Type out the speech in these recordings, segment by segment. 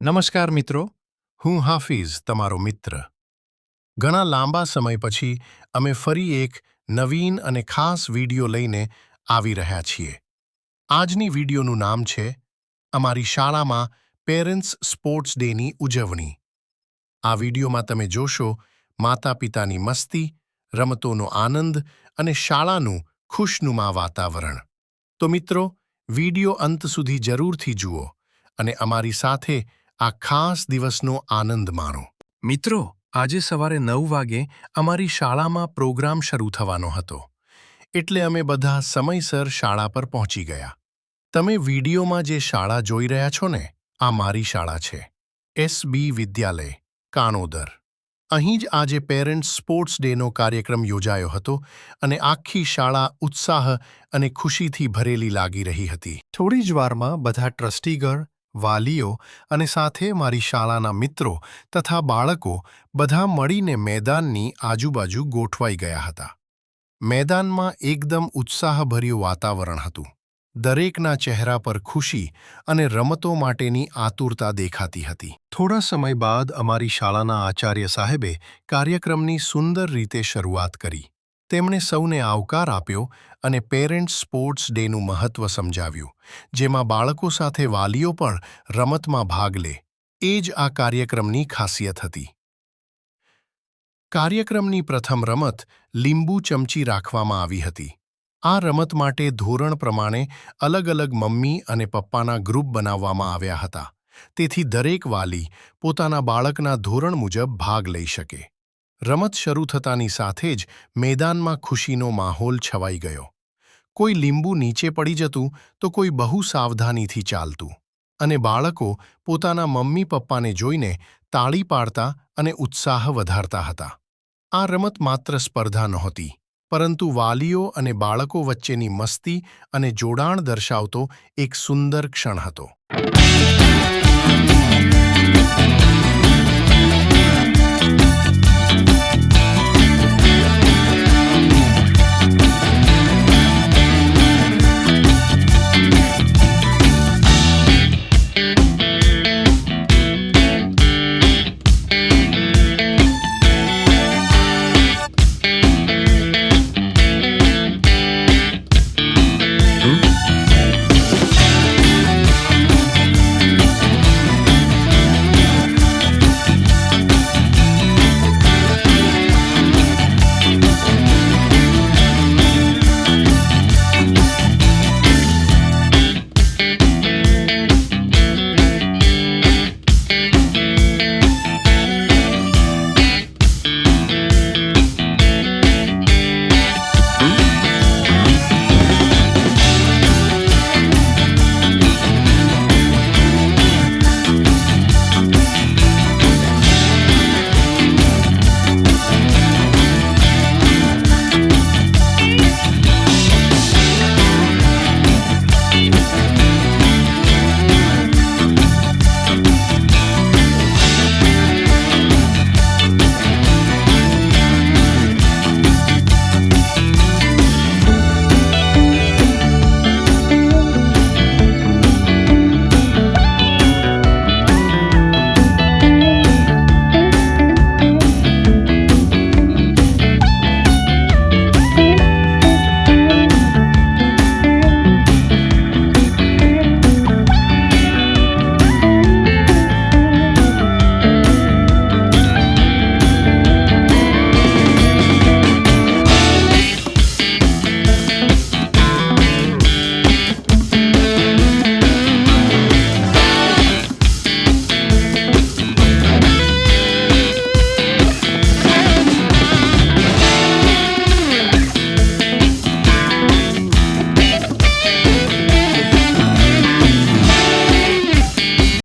નમસ્કાર મિત્રો, હું હાફિઝ તમારો મિત્ર. ઘણા લાંબા સમય પછી અમે ફરી એક નવીન અને ખાસ વિડિયો લઈને આવી રહ્યા છીએ. આજની વિડિયોનું નામ છે અમારી શાળામાં પેરેન્ટ્સ સ્પોર્ટ્સ ડેની ઉજવણી. આ વિડિયોમાં તમે જોશો માતા-પિતાની મસ્તી, રમતોનો આનંદ અને શાળાનું ખુશનુમા વાતાવરણ. તો મિત્રો, વિડિયો અંત સુધી જરૂરથી જુઓ અને અમારી સાથે આ ખાસ દિવસનો આનંદ માણો. મિત્રો, આજે સવારે 9 વાગે અમારી શાળામાં પ્રોગ્રામ શરૂ થવાનો હતો, એટલે અમે બધા સમયસર શાળા પર પહોંચી ગયા. તમે વિડિયોમાં જે શાળા જોઈ રહ્યા છો ને, આ મારી શાળા છે, એસબી વિદ્યાલય, કાણોદર. અહીં જ આજે પેરેન્ટ્સ સ્પોર્ટ્સ ડેનો કાર્યક્રમ યોજાયો હતો અને આખી શાળા ઉત્સાહ અને ખુશીથી ભરેલી લાગી રહી હતી. થોડી જ વારમાં બધા ટ્રસ્ટીગણ, વાલીઓ અને સાથે મારી શાળાના મિત્રો તથા બાળકો બધા મળીને મેદાનની આજુબાજુ ગોઠવાઈ ગયા હતા. મેદાનમાં એકદમ ઉત્સાહભર્યું વાતાવરણ હતું. દરેકના ચહેરા પર ખુશી અને રમતો માટેની આતુરતા દેખાતી હતી. થોડા સમય બાદ અમારી શાળાના આચાર્ય સાહેબે કાર્યક્રમની સુંદર રીતે શરૂઆત કરી. તેમણે સૌને આવકાર આપ્યો અને પેરેન્ટ્સ સ્પોર્ટ્સ ડેનું મહત્વ સમજાવ્યું, જેમાં બાળકો સાથે વાલીઓ પણ રમતમાં ભાગ લે. એ જ આ કાર્યક્રમની ખાસિયત હતી. કાર્યક્રમની પ્રથમ રમત લીંબુ ચમચી રાખવામાં આવી હતી. આ રમત માટે ધોરણ પ્રમાણે અલગ-અલગ મમ્મી અને પપ્પાના ગ્રુપ બનાવવામાં આવ્યા હતા, તેથી દરેક વાલી પોતાના બાળકના ધોરણ મુજબ ભાગ લઈ શકે. રમત શરૂ થતાની સાથે જ મેદાનમાં ખુશીનો માહોલ છવાઈ ગયો. કોઈ લીંબુ નીચે પડી જતું તો કોઈ બહુ સાવધાનીથી ચાલતું, અને બાળકો પોતાના મમ્મી પપ્પાને જોઈને તાળી પાડતા અને ઉત્સાહ વધારતા હતા. આ રમત માત્ર સ્પર્ધા નહોતી, પરંતુ વાલીઓ અને બાળકો વચ્ચેની મસ્તી અને જોડાણ દર્શાવતો એક સુંદર ક્ષણ હતો.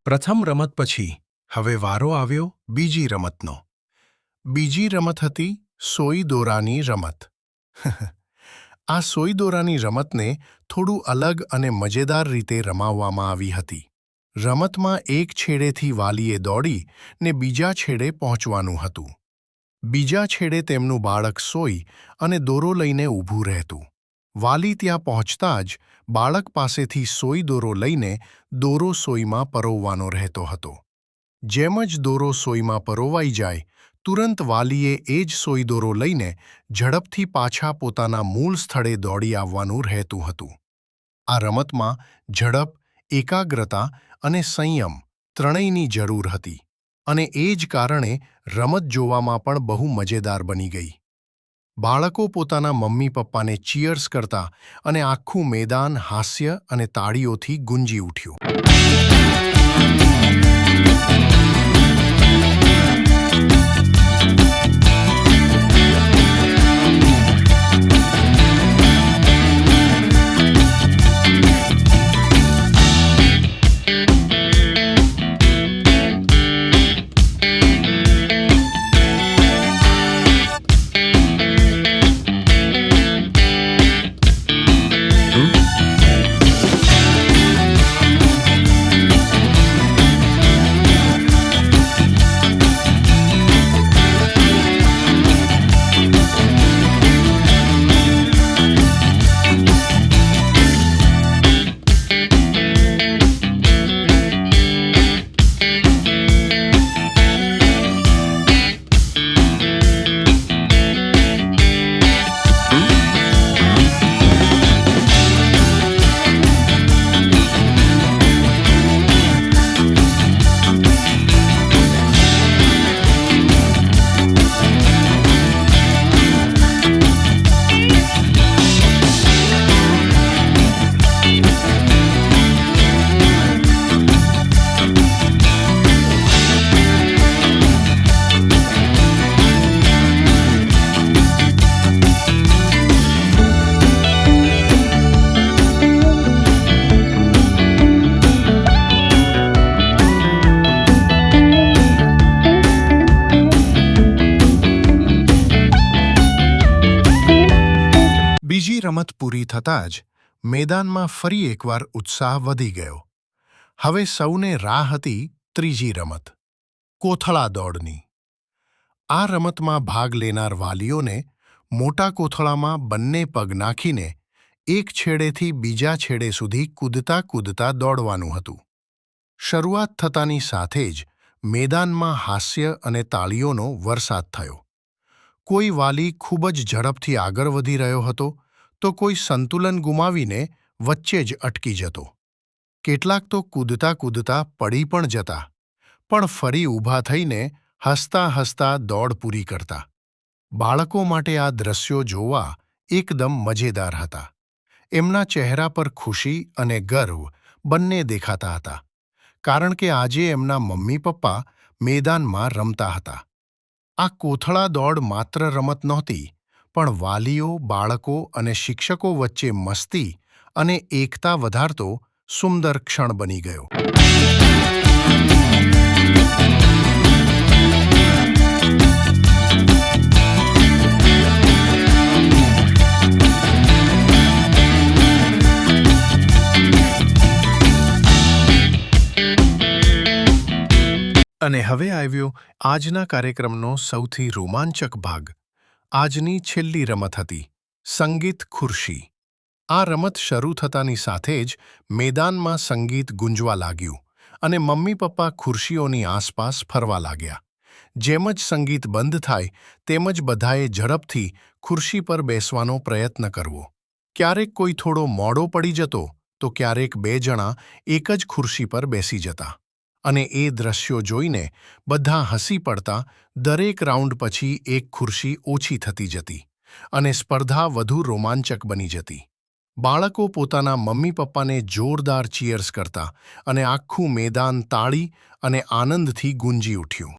પ્રથમ રમત પછી હવે વારો આવ્યો બીજી રમતનો. બીજી રમત હતી સોઈ દોરાની રમત. આ સોઈ દોરાની રમતને થોડું અલગ અને મજેદાર રીતે રમાવવામાં આવી હતી. રમતમાં એક છેડેથી વાલીએ દોડી ને બીજા છેડે પહોંચવાનું હતું. બીજા છેડે તેમનું બાળક સોઈ અને દોરો લઈને ઊભું રહેતું. વાલી ત્યાં પહોંચતા જ બાળક પાસેથી સોઈ દોરો લઈને દોરો સોઈમાં પરોવવાનો રહેતો હતો. જેમ જ દોરો સોયમાં પરોવાઈ જાય, તુરંત વાલીએ એ જ સોય દોરો લઈને ઝડપથી પાછા પોતાના મૂળ સ્થળે દોડી આવવાનું રહેતું હતું. આ રમતમાં ઝડપ, એકાગ્રતા અને સંયમ ત્રણેયની જરૂર હતી, અને એ જ કારણે રમત જોવામાં પણ બહુ મજેદાર બની ગઈ. બાળકો પોતાના મમ્મી પપ્પાને ચીયર્સ કરતા અને આખું મેદાન હાસ્ય અને તાળીઓથી ગુંજી ઉઠ્યું. બીજી રમત પૂરી થતાં જ મેદાનમાં ફરી એકવાર ઉત્સાહ વધી ગયો. હવે સૌને રાહ હતી ત્રીજી રમત, કોથળા દોડની. આ રમતમાં ભાગ લેનાર વાલીઓને મોટા કોથળામાં બંને પગ નાખીને એક છેડેથી બીજા છેડે સુધી કૂદતા કૂદતા દોડવાનું હતું. શરૂઆત થતાની સાથે જ મેદાનમાં હાસ્ય અને તાળીઓનો વરસાદ થયો. કોઈ વાલી ખૂબ જ ઝડપથી આગળ વધી રહ્યો હતો, તો કોઈ સંતુલન ગુમાવીને વચ્ચે જ અટકી જતો. કેટલાક તો કૂદતા કૂદતા પડી પણ જતા, પણ ફરી ઊભા થઈને હસતા હસતા દોડ પૂરી કરતા. બાળકો માટે આ દ્રશ્યો જોવા એકદમ મજેદાર હતા. એમના ચહેરા પર ખુશી અને ગર્વ બંને દેખાતા હતા, કારણ કે આજે એમના મમ્મી પપ્પા મેદાનમાં રમતા હતા. આ કોથળા દોડ માત્ર રમત નહોતી, પણ વાલીઓ, બાળકો અને શિક્ષકો વચ્ચે મસ્તી અને એકતા વધારતો સુંદર ક્ષણ બની ગયો. અને હવે આવ્યો આજના કાર્યક્રમનો સૌથી રોમાંચક ભાગ. આજની છેલ્લી રમત હતી સંગીત ખુરશી. આ રમત શરૂ થતાની સાથે જ મેદાનમાં સંગીત ગુંજવા લાગ્યું અને મમ્મી પપ્પા ખુરશીઓની આસપાસ ફરવા લાગ્યા. જેમ જ સંગીત બંધ થાય તેમ જ બધાએ ઝડપથી ખુરશી પર બેસવાનો પ્રયત્ન કરવો. ક્યારેક કોઈ થોડો મોડો પડી જતો, તો ક્યારેક બે જણા એક જ ખુરશી પર બેસી જતા. અને એ દ્રશ્યો જોઈને બધા હસી પડતા. દરેક રાઉન્ડ પછી એક ખુરશી ઓછી થતી જતી અને સ્પર્ધા વધુ રોમાંચક બની જતી. બાળકો પોતાના મમ્મી પપ્પાને જોરદાર ચીયર્સ કરતા અને આખું મેદાન તાળી અને આનંદથી ગુંજી ઉઠ્યું.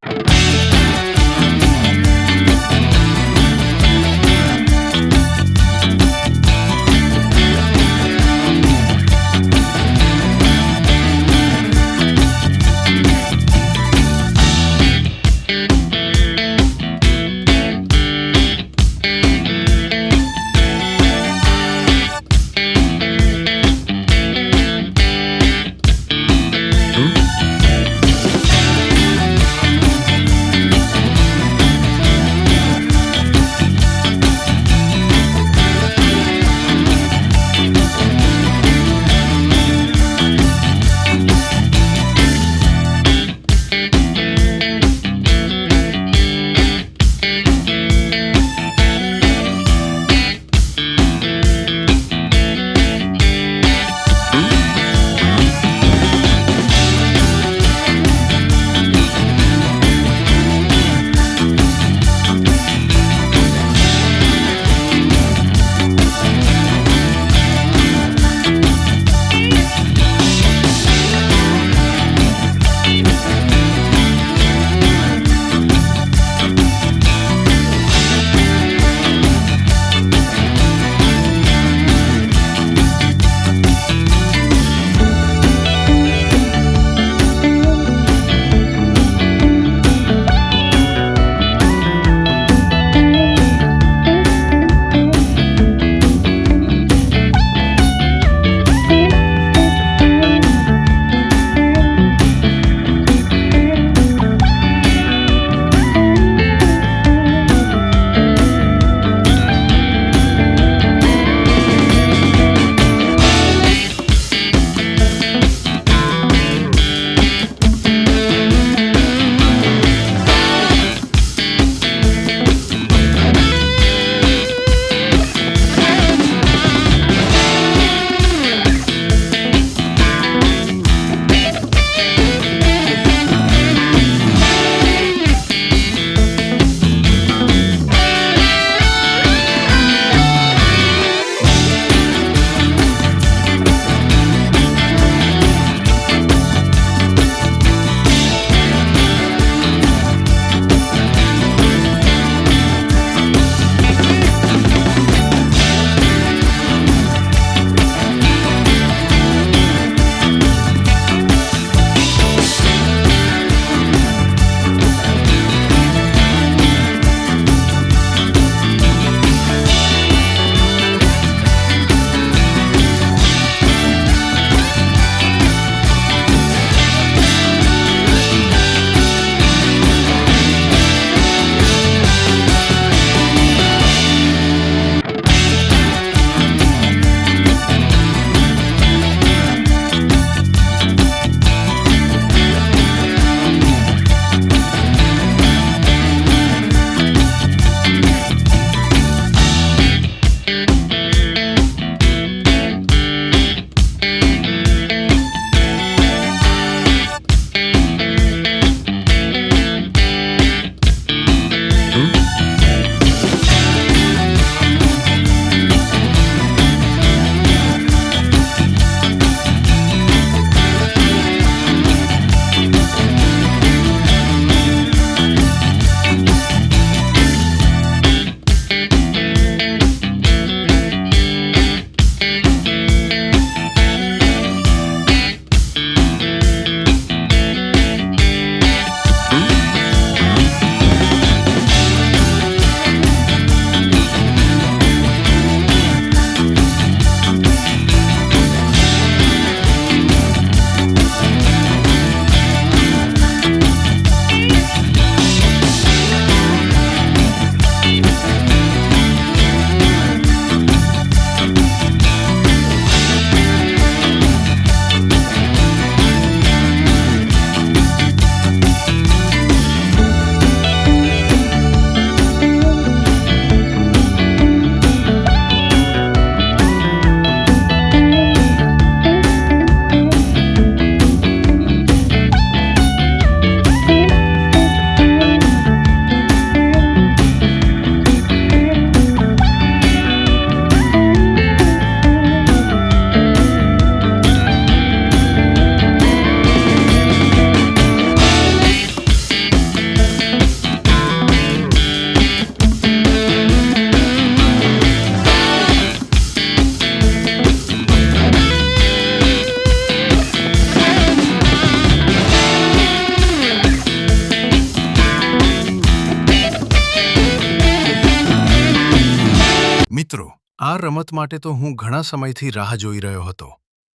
મિત્રો, આ રમત માટે તો હું ઘણા સમયથી રાહ જોઈ રહ્યો હતો,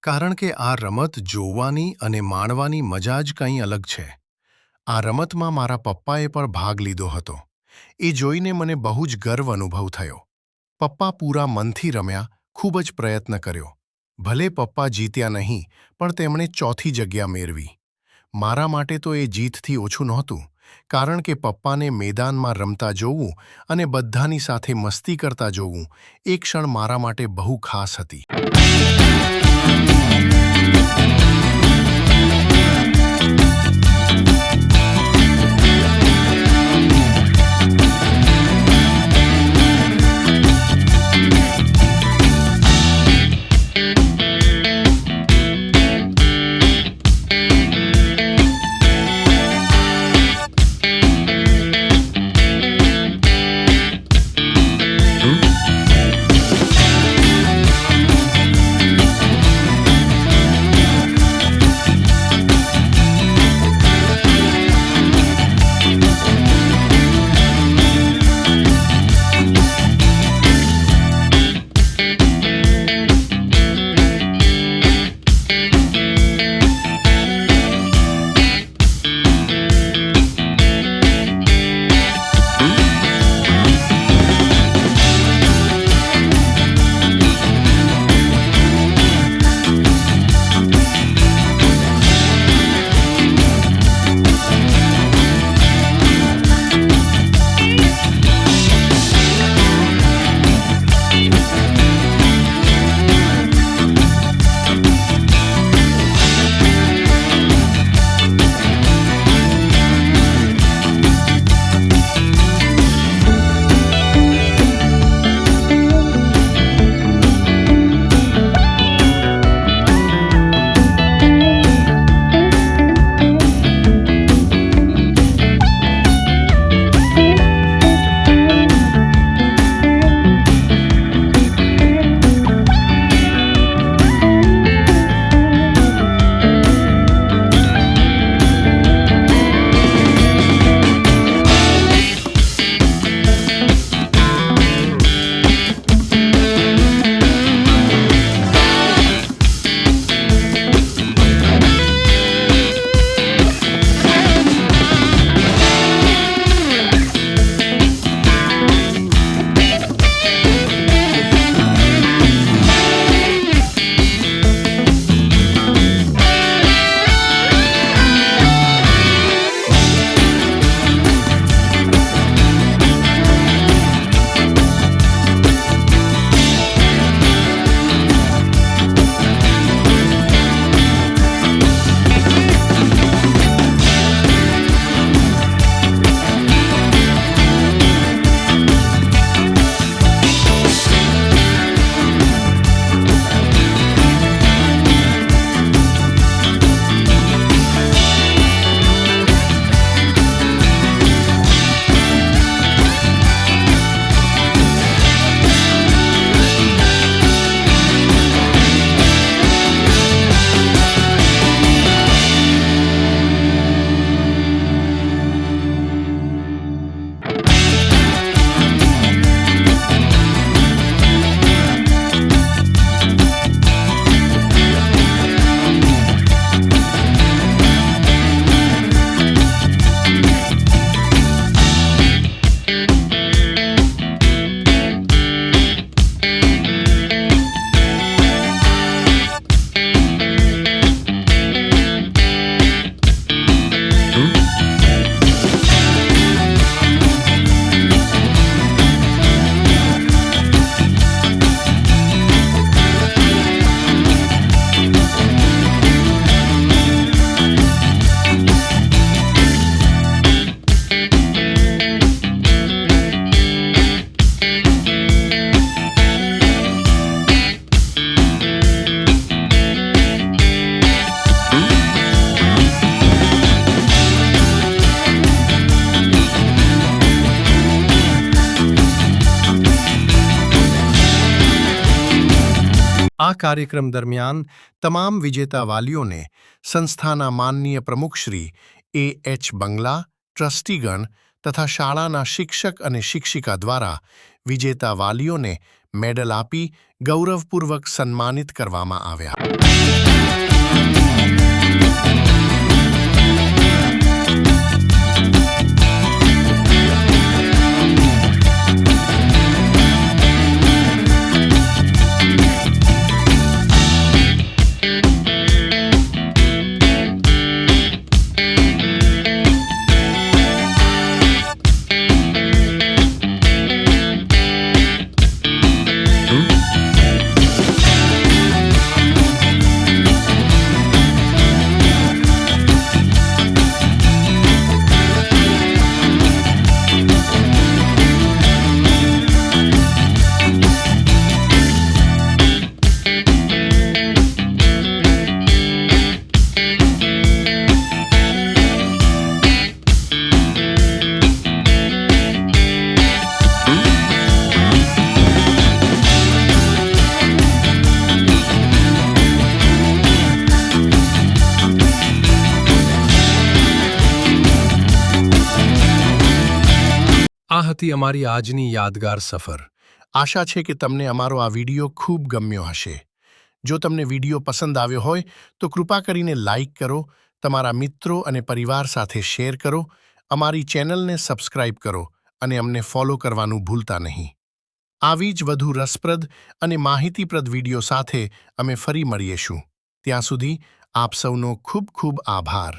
કારણ કે આ રમત જોવાની અને માણવાની મજા જ કંઈ અલગ છે. આ રમતમાં મારા પપ્પાએ પણ ભાગ લીધો હતો. એ જોઈને મને બહુ જ ગર્વ અનુભવ થયો. પપ્પા પૂરા મનથી રમ્યા, ખૂબ જ પ્રયત્ન કર્યો. ભલે પપ્પા જીત્યા નહીં, પણ તેમણે ચોથી જગ્યા મેળવી. મારા માટે તો એ જીતથી ઓછું નહોતું, કારણ કે પપ્પાને મેદાનમાં રમતા જોવું અને બધાની સાથે મસ્તી કરતા જોવું એ ક્ષણ મારા માટે બહુ ખાસ હતી. આ કાર્યક્રમ દરમિયાન તમામ વિજેતા વાલીઓને સંસ્થાના માનનીય પ્રમુખશ્રી એ.એચ. બંગલા, ટ્રસ્ટીગણ તથા શાળાના શિક્ષક અને શિક્ષિકા દ્વારા વિજેતા વાલીઓને મેડલ આપી ગૌરવપૂર્વક સન્માનિત કરવામાં આવ્યા. આ હતી અમારી આજની યાદગાર સફર. આશા છે કે તમને અમારો આ વિડિયો ખૂબ ગમ્યો હશે. જો તમને વિડિયો પસંદ આવ્યો હોય તો કૃપા કરીને લાઇક કરો, તમારા મિત્રો અને પરિવાર સાથે શેર કરો, અમારી ચેનલને સબસ્ક્રાઇબ કરો અને અમને ફોલો કરવાનું ભૂલતા નહીં. આવી જ વધુ રસપ્રદ અને માહિતીપ્રદ વિડિયો સાથે અમે ફરી મળીશું. ત્યાં સુધી આપ સૌનો ખૂબ ખૂબ આભાર.